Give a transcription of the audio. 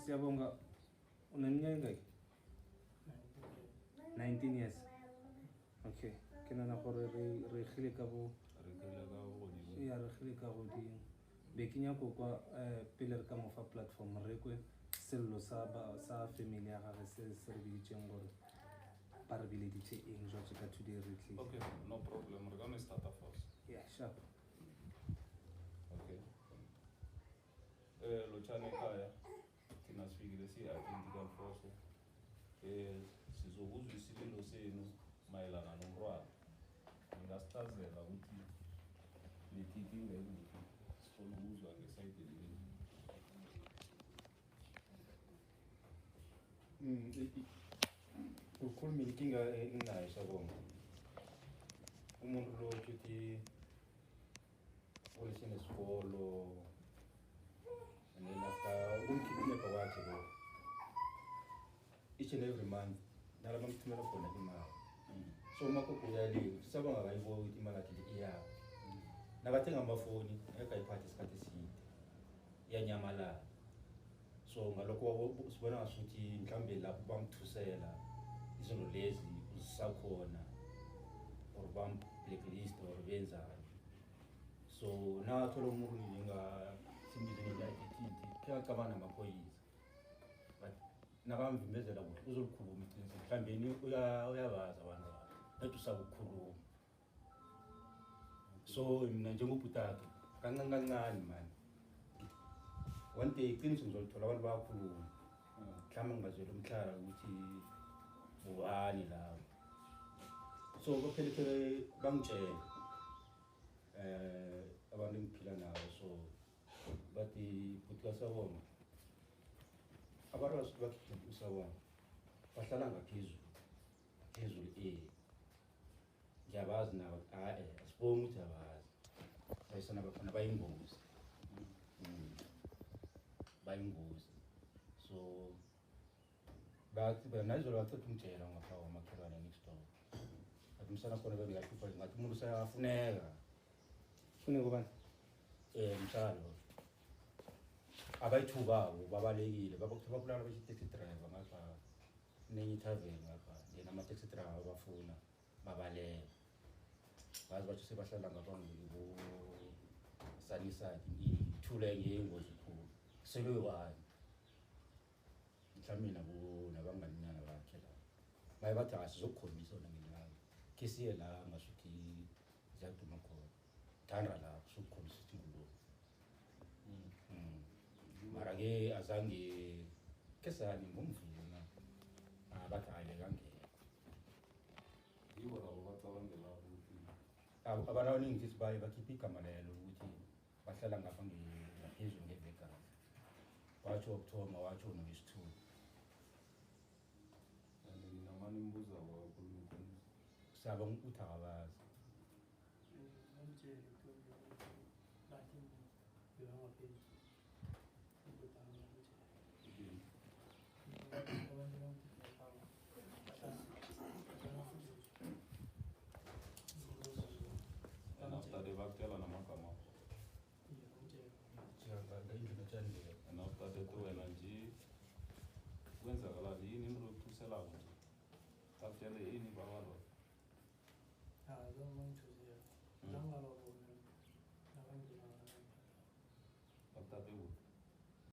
Siyabonga uneminyaka ingaki? 19 years. Okay, ke nana gore re khile ka bo ya re khile ka go di be ke nya go kwa pele re ka mo fa platform re kwe sello sa family ya gagwe se re bitseng gore ba re bileditse eng jwa ka today re tle. Okay, no problem, we're going to start first. Yeah, sharp. Okay. Lochane kaya thina sifikile si-identical force sizokuzwa isililo senu mayelana nomntwana. Ngingasitazela ukuthi nikinga engikho sifuna ukuzwa ngesayidi leni. Ukhuluma inkinga enginayo Sabonga. Umuntu lo uthi ulisene isikolo and then after ukumkhipha kwakhe lo each and every month nalama ngithumela khona imali. So makho uyali Sabonga akayibo ukuthi imali yakhe iya. Nakathenga amafoni ekayiphatha isikhathi eside. Iyanyamalala. So ngalokho sibona ngasuthi mhlambe lapho bangithusela izinto lezi uzisakhona or bam blacklist or benzani. So nathola umuntu ninga simbize nge-identity kuyacabana amaphoyisa but nakamvimbezela ukuthi uzolikhuluma iqiniso mhlambeni uyabaza abantu nathi usakukhuluma. So mina njengobhutakhe kancane man one day iqiniso ngizolithola abantu bayakhuluma mhlawumbe ngibazwela umhlala ukuthi ubani la. So kuphelele bangitshela abantu engiphila nabo so bathi bhuti Sabonga abantu basuke Sabonga bahlala ngaphezulu ngiyabazi nabo asibonga ukuthi abazi bayisana bafana bayingozi so bathi banayizolo bacetha umtshela ngapha kwamakhelwane next door athi msana khona bengahlupha ngathi umuntu usayafuneka Funeka ubani? Msalo abayithubako babalekile bakulala taxi driver ngapha nenye tavern ngapha yena ama taxi driver bafuna babaleka bazi bathi sebahlala ngapha ngo Sunnyside ithule ngengozi khulu selwe wani mhlawumbe nabanganyana bakhe la baye bathi asizokukhombisa ona nginami kesiye la ngasuthi ziyaduma khona thanda la sukukhombisa ukuthi ngulo mara ke azange kesani ngumvuna bathi ayile kangeke Yibo labo bacabangela ukuthi abantu abaningi sithi baye bakhipha igama lelo ukuthi bahlala ngapha ngaphezulu ngeVegas watsho ukuthoma watsho nowesithupha and nginamani imbuza kwakhuluma iqiniso. saba ukuthi akabazi And after the bakutela namagama and after that wena nje kwenzakalani yini into yokuthusela nje bakutshele yini babalo